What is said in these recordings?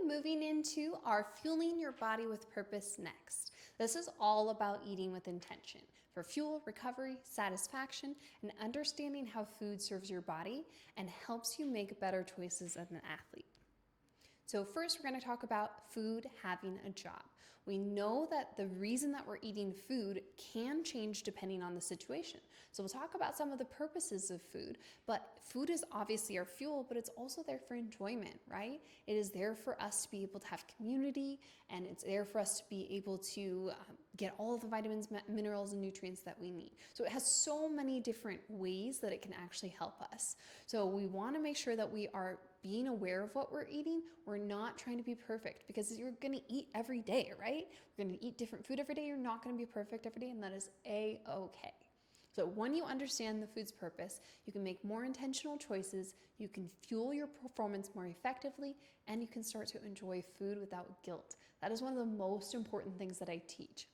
moving into our fueling your body with purpose next. This is all about eating with intention for fuel, recovery, satisfaction, and understanding how food serves your body and helps you make better choices as an athlete. So first, we're going to talk about food having a job. We know that the reason that we're eating food can change depending on the situation. So we'll talk about some of the purposes of food, but food is obviously our fuel, but it's also there for enjoyment, right? It is there for us to be able to have community, and it's there for us to be able to get all of the vitamins, minerals, and nutrients that we need. So it has so many different ways that it can actually help us. So we want to make sure that we are being aware of what we're eating. We're not trying to be perfect because you're going to eat every day, right? You're going to eat different food every day. You're not going to be perfect every day, and that is A-okay. So when you understand the food's purpose, you can make more intentional choices, you can fuel your performance more effectively, and you can start to enjoy food without guilt. That is one of the most important things that I teach.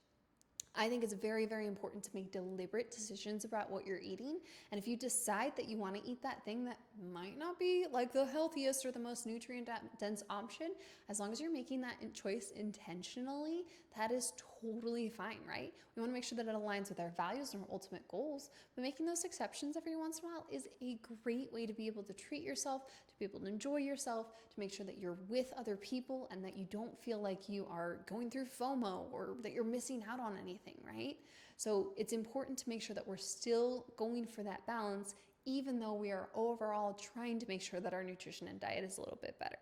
I think it's very, very important to make deliberate decisions about what you're eating. And if you decide that you want to eat that thing that might not be like the healthiest or the most nutrient dense option, as long as you're making that choice intentionally, that is totally fine, right? We want to make sure that it aligns with our values and our ultimate goals. But making those exceptions every once in a while is a great way to be able to treat yourself, to be able to enjoy yourself, to make sure that you're with other people and that you don't feel like you are going through FOMO or that you're missing out on anything. Right? So it's important to make sure that we're still going for that balance, even though we are overall trying to make sure that our nutrition and diet is a little bit better.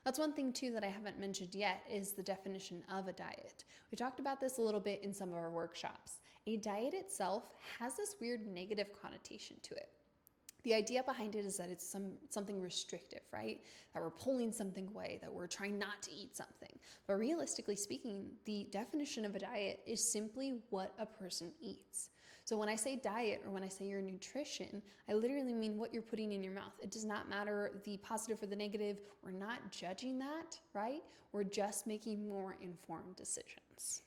That's one thing too that I haven't mentioned yet is the definition of a diet. We talked about this a little bit in some of our workshops. A diet itself has this weird negative connotation to it. The idea behind it is that it's something restrictive, right? That we're pulling something away, that we're trying not to eat something. But realistically speaking, the definition of a diet is simply what a person eats. So when I say diet or when I say your nutrition, I literally mean what you're putting in your mouth. It does not matter the positive or the negative. We're not judging that, right? We're just making more informed decisions.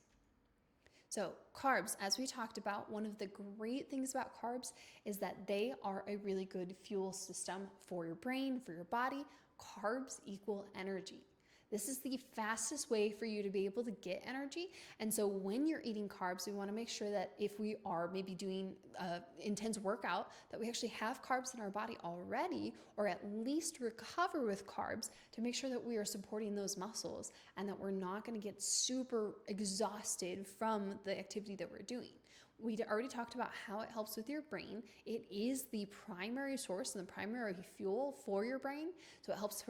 So carbs, as we talked about, one of the great things about carbs is that they are a really good fuel system for your brain, for your body. Carbs equal energy. This is the fastest way for you to be able to get energy. And so when you're eating carbs, we want to make sure that if we are maybe doing an intense workout, that we actually have carbs in our body already, or at least recover with carbs to make sure that we are supporting those muscles and that we're not going to get super exhausted from the activity that we're doing. We already talked about how it helps with your brain. It is the primary source and the primary fuel for your brain. So it helps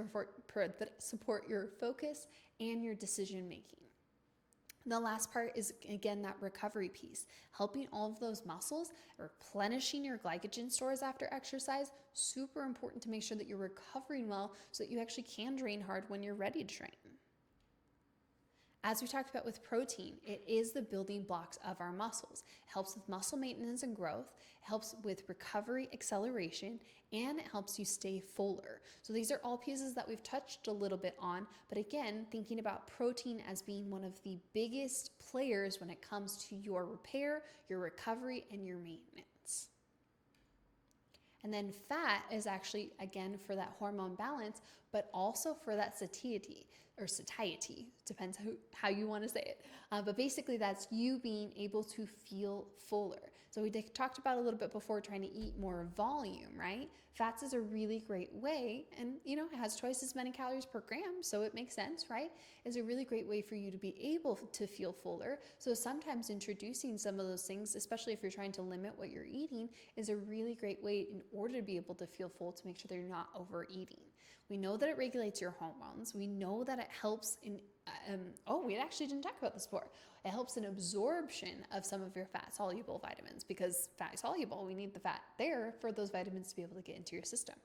support your focus and your decision making. The last part is, again, that recovery piece, helping all of those muscles, replenishing your glycogen stores after exercise. Super important to make sure that you're recovering well so that you actually can train hard when you're ready to train. As we talked about with protein, it is the building blocks of our muscles. It helps with muscle maintenance and growth, it helps with recovery, acceleration, and it helps you stay fuller. So these are all pieces that we've touched a little bit on, but again, thinking about protein as being one of the biggest players when it comes to your repair, your recovery, and your maintenance. And then fat is actually, again, for that hormone balance, but also for that satiety, or satiety, depends how you want to say it. But basically that's you being able to feel fuller. So we talked about a little bit before trying to eat more volume, right? Fats is a really great way, and it has twice as many calories per gram, so it makes sense, right? It's a really great way for you to be able to feel fuller. So sometimes introducing some of those things, especially if you're trying to limit what you're eating, is a really great way in order to be able to feel full, to make sure that you're not overeating. We know that it regulates your hormones. We know that it helps in, we actually didn't talk about this before. It helps in absorption of some of your fat-soluble vitamins, because fat-soluble, we need the fat there for those vitamins to be able to get into your system.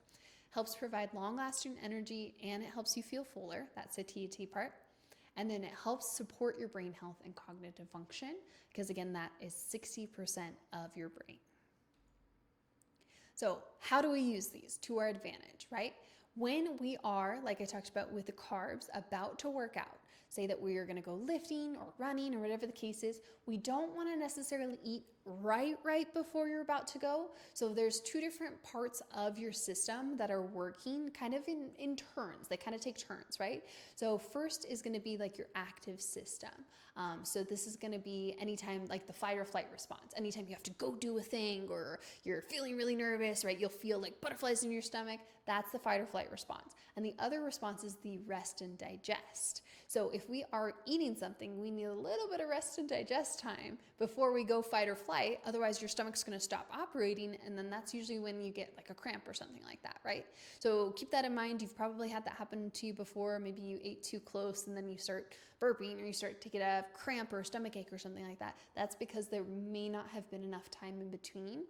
Helps provide long-lasting energy, and it helps you feel fuller, that satiety part. And then it helps support your brain health and cognitive function, because again, that is 60% of your brain. So how do we use these to our advantage, right? When we are, like I talked about with the carbs, about to work out, say that we are going to go lifting or running or whatever the case is, we don't want to necessarily eat right before you're about to go. So there's two different parts of your system that are working kind of in turns. They kind of take turns, right? So first is going to be like your active system. So this is going to be anytime like the fight or flight response. Anytime you have to go do a thing or you're feeling really nervous, right? You'll feel like butterflies in your stomach. That's the fight or flight response. And the other response is the rest and digest. So if we are eating something, we need a little bit of rest and digest time before we go fight or flight. Otherwise, your stomach's going to stop operating, and then that's usually when you get like a cramp or something like that, right? So keep that in mind. You've probably had that happen to you before. Maybe you ate too close and then you start burping or you start to get a cramp or a stomach ache or something like that. That's because there may not have been enough time in between.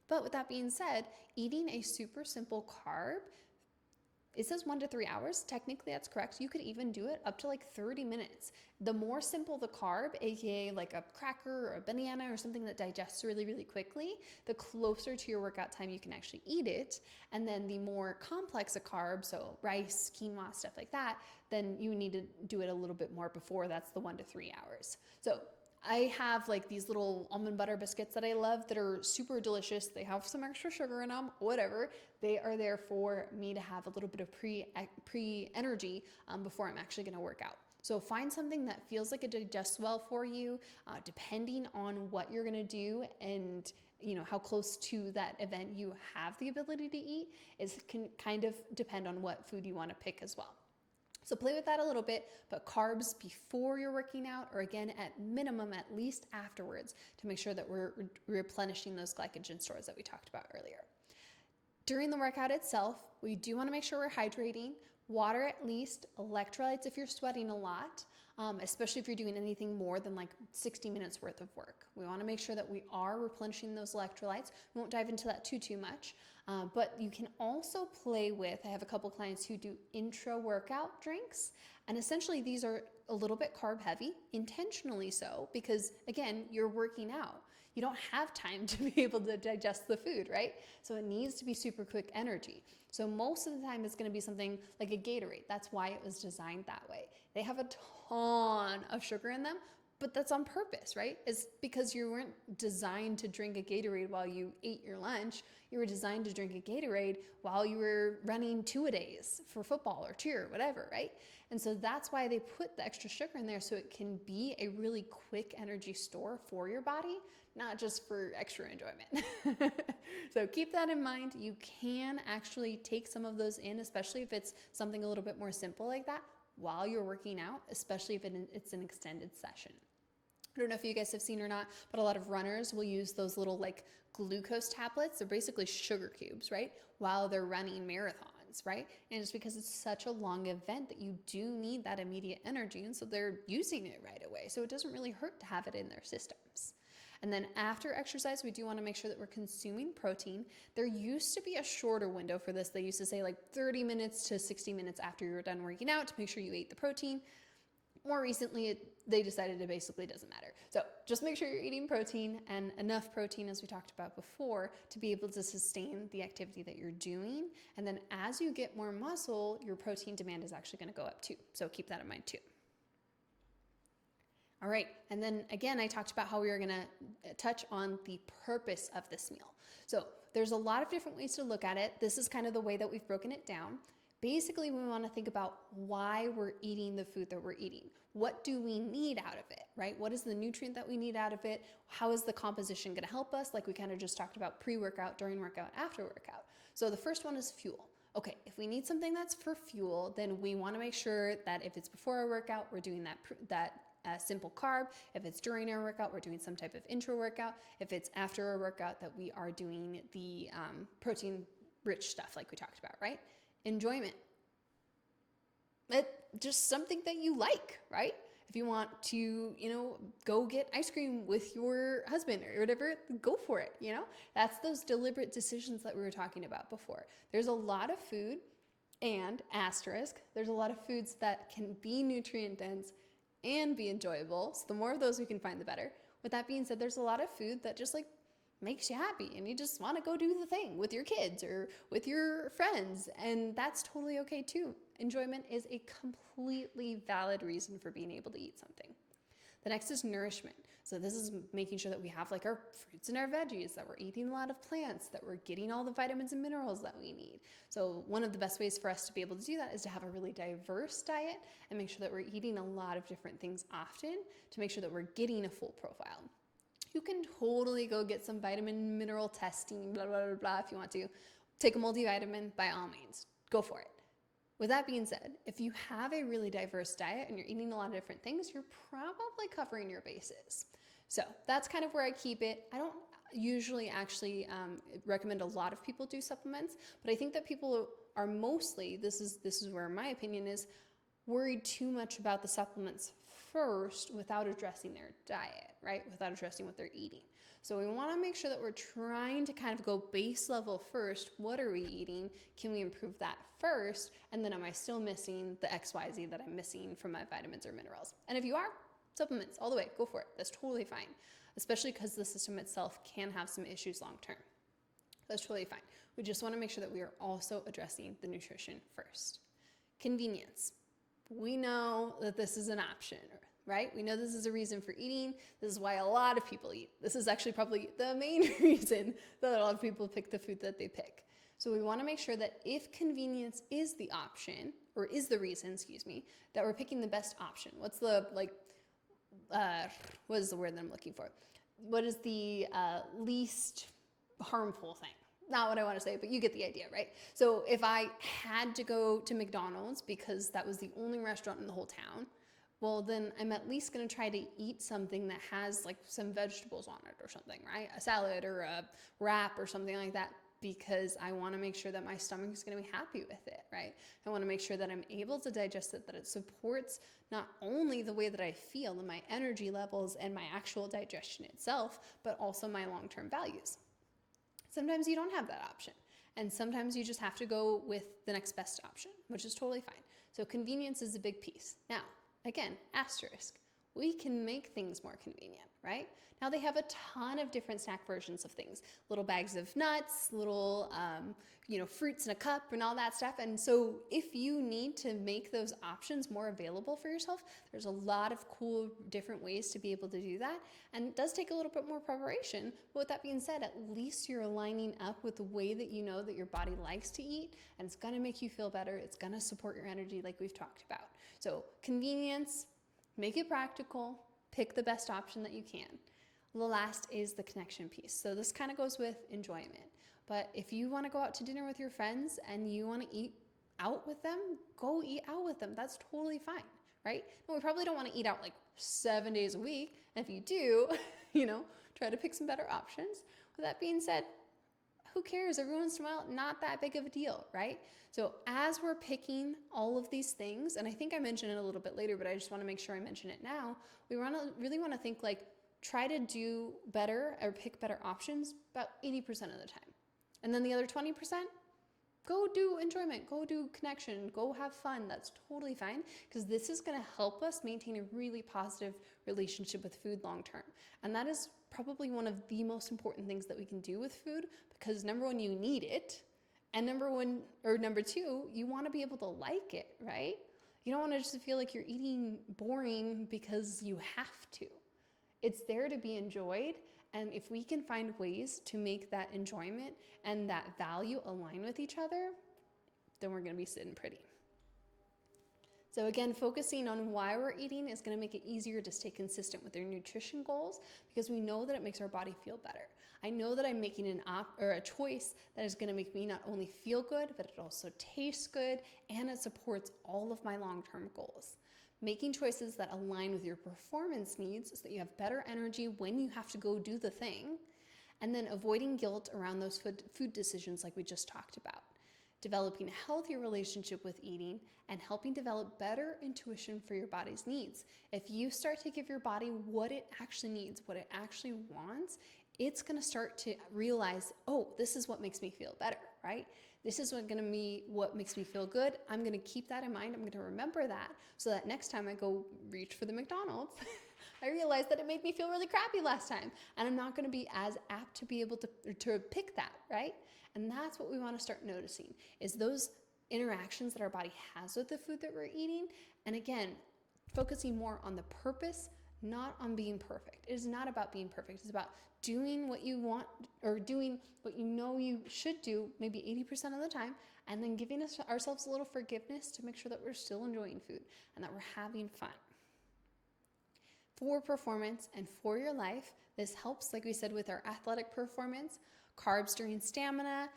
But with that being said, eating a super simple carb, it says 1 to 3 hours. Technically, that's correct. You could even do it up to like 30 minutes. The more simple the carb, aka like a cracker or a banana or something that digests really quickly, the closer to your workout time you can actually eat it. And then the more complex a carb, so rice, quinoa, stuff like that, then you need to do it a little bit more before. That's the 1 to 3 hours. So I have like these little almond butter biscuits that I love that are super delicious. They have some extra sugar in them, whatever. They are there for me to have a little bit of pre-energy before I'm actually going to work out. So find something that feels like it digests well for you, depending on what you're going to do and how close to that event you have the ability to eat can kind of depend on what food you want to pick as well. So play with that a little bit, but carbs before you're working out, or again, at minimum, at least afterwards, to make sure that we're replenishing those glycogen stores that we talked about earlier. During the workout itself, we do want to make sure we're hydrating, water at least, electrolytes if you're sweating a lot, especially if you're doing anything more than like 60 minutes worth of work. We want to make sure that we are replenishing those electrolytes. We won't dive into that too much. But you can also play with, I have a couple clients who do intra-workout drinks, and essentially these are a little bit carb heavy, intentionally so, because again, you're working out. You don't have time to be able to digest the food, right? So it needs to be super quick energy. So most of the time it's going to be something like a Gatorade. That's why it was designed that way. They have a ton of sugar in them, but that's on purpose, right? It's because you weren't designed to drink a Gatorade while you ate your lunch. You were designed to drink a Gatorade while you were running 2-a-days for football or cheer, or whatever, right? And so that's why they put the extra sugar in there, so it can be a really quick energy store for your body, not just for extra enjoyment. So keep that in mind. You can actually take some of those in, especially if it's something a little bit more simple like that, while you're working out, especially if it's an extended session. I don't know if you guys have seen or not, but a lot of runners will use those little like glucose tablets. They're basically sugar cubes, right? While they're running marathons, right? And it's because it's such a long event that you do need that immediate energy. And so they're using it right away. So it doesn't really hurt to have it in their systems. And then after exercise, we do want to make sure that we're consuming protein. There used to be a shorter window for this. They used to say like 30 minutes to 60 minutes after you were done working out to make sure you ate the protein. More recently, they decided it basically doesn't matter. So just make sure you're eating protein and enough protein, as we talked about before, to be able to sustain the activity that you're doing. And then as you get more muscle, your protein demand is actually going to go up too. So keep that in mind too. All right, and then again, I talked about how we were gonna touch on the purpose of this meal. So there's a lot of different ways to look at it. This is kind of the way that we've broken it down. Basically, we wanna think about why we're eating the food that we're eating. What do we need out of it, right? What is the nutrient that we need out of it? How is the composition gonna help us? Like we kind of just talked about pre-workout, during workout, after workout. So the first one is fuel. Okay, if we need something that's for fuel, then we wanna make sure that if it's before our workout, we're doing that simple carb. If it's during our workout, we're doing some type of intro workout. If it's after our workout, that we are doing the protein-rich stuff like we talked about, right? Enjoyment. It's just something that you like, right? If you want to, go get ice cream with your husband or whatever, go for it, That's those deliberate decisions that we were talking about before. There's a lot of food, and asterisk, there's a lot of foods that can be nutrient dense and be enjoyable. So the more of those we can find, the better. With that being said, there's a lot of food that just like makes you happy and you just want to go do the thing with your kids or with your friends, and that's totally okay too. Enjoyment is a completely valid reason for being able to eat something. The next is nourishment. So this is making sure that we have like our fruits and our veggies, that we're eating a lot of plants, that we're getting all the vitamins and minerals that we need. So one of the best ways for us to be able to do that is to have a really diverse diet and make sure that we're eating a lot of different things often to make sure that we're getting a full profile. You can totally go get some vitamin mineral testing, blah, blah, blah, blah, if you want to. Take a multivitamin, by all means, go for it. With that being said, if you have a really diverse diet and you're eating a lot of different things, you're probably covering your bases. So that's kind of where I keep it. I don't usually actually recommend a lot of people do supplements, but I think that people are mostly, this is where my opinion is, worried too much about the supplements first without addressing their diet, right? Without addressing what they're eating. So we want to make sure that we're trying to kind of go base level first. What are we eating? Can we improve that first? And then am I still missing the XYZ that I'm missing from my vitamins or minerals? And if you are, supplements all the way, go for it. That's totally fine, especially because the system itself can have some issues long term. That's totally fine. We just want to make sure that we are also addressing the nutrition first. Convenience. We know that this is an option, right? We know this is a reason for eating. This is why a lot of people eat. This is actually probably the main reason that a lot of people pick the food that they pick. So we want to make sure that if convenience is the option, or is the reason, that we're picking the best option. What's the, what is the word that I'm looking for? What is the least harmful thing? Not what I want to say, but you get the idea, right? So if I had to go to McDonald's because that was the only restaurant in the whole town, well, then I'm at least going to try to eat something that has like some vegetables on it or something, right? A salad or a wrap or something like that, because I want to make sure that my stomach is going to be happy with it, right? I want to make sure that I'm able to digest it, that it supports not only the way that I feel and my energy levels and my actual digestion itself, but also my long-term values. Sometimes you don't have that option. And sometimes you just have to go with the next best option, which is totally fine. So convenience is a big piece. Now, again, asterisk, we can make things more convenient, right? Now they have a ton of different snack versions of things, little bags of nuts, little, fruits in a cup and all that stuff. And so if you need to make those options more available for yourself, there's a lot of cool different ways to be able to do that. And it does take a little bit more preparation. But with that being said, at least you're lining up with the way that you know that your body likes to eat, and it's gonna make you feel better. It's gonna support your energy like we've talked about. So convenience, make it practical, pick the best option that you can. The last is the connection piece. So this kind of goes with enjoyment. But if you want to go out to dinner with your friends and you want to eat out with them, go eat out with them. That's totally fine, right? And we probably don't want to eat out like 7 days a week. And if you do, try to pick some better options. With that being said, who cares? Every once in a while, not that big of a deal, right? So as we're picking all of these things, and I think I mentioned it a little bit later, but I just want to make sure I mention it now, we really want to think like, try to do better or pick better options about 80% of the time. And then the other 20%, go do enjoyment, go do connection, go have fun. That's totally fine, because this is going to help us maintain a really positive relationship with food long term. And that is probably one of the most important things that we can do with food, because number one, you need it. And number two, you want to be able to like it, right? You don't want to just feel like you're eating boring because you have to. It's there to be enjoyed. And if we can find ways to make that enjoyment and that value align with each other, then we're going to be sitting pretty. So again, focusing on why we're eating is going to make it easier to stay consistent with their nutrition goals, because we know that it makes our body feel better. I know that I'm making a choice that is going to make me not only feel good, but it also tastes good, and it supports all of my long-term goals. Making choices that align with your performance needs so that you have better energy when you have to go do the thing, and then avoiding guilt around those food decisions like we just talked about. Developing a healthier relationship with eating and helping develop better intuition for your body's needs. If you start to give your body what it actually needs, what it actually wants, it's going to start to realize, oh, this is what makes me feel better, right? This is what makes me feel good. I'm going to keep that in mind. I'm going to remember that, so that next time I go reach for the McDonald's, I realize that it made me feel really crappy last time, and I'm not going to be as apt to be able to pick that, right? And that's what we want to start noticing, is those interactions that our body has with the food that we're eating. And again, focusing more on the purpose not on being perfect. It is not about being perfect. It's about doing what you want or doing what you know you should do maybe 80% of the time, and then giving ourselves a little forgiveness to make sure that we're still enjoying food and that we're having fun. For performance and for your life, this helps, like we said, with our athletic performance, carbs during stamina,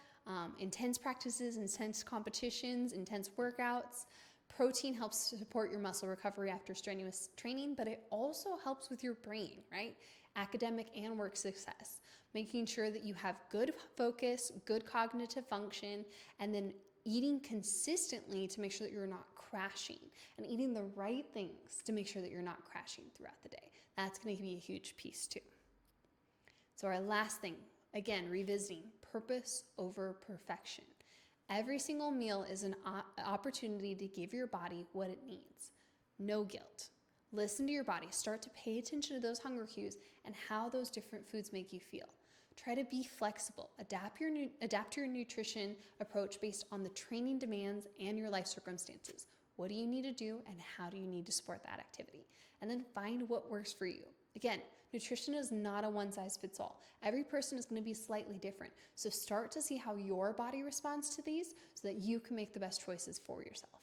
intense practices, intense competitions, intense workouts. Protein helps to support your muscle recovery after strenuous training, but it also helps with your brain, right? Academic and work success, making sure that you have good focus, good cognitive function, and then eating consistently to make sure that you're not crashing, and eating the right things to make sure that you're not crashing throughout the day. That's going to be a huge piece too. So our last thing, again, revisiting purpose over perfection. Every single meal is an opportunity to give your body what it needs. No guilt. Listen to your body. Start to pay attention to those hunger cues and how those different foods make you feel. Try to be flexible. Adapt your nutrition approach based on the training demands and your life circumstances. What do you need to do and how do you need to support that activity? And then find what works for you. Again, nutrition is not a one-size-fits-all. Every person is going to be slightly different. So start to see how your body responds to these so that you can make the best choices for yourself.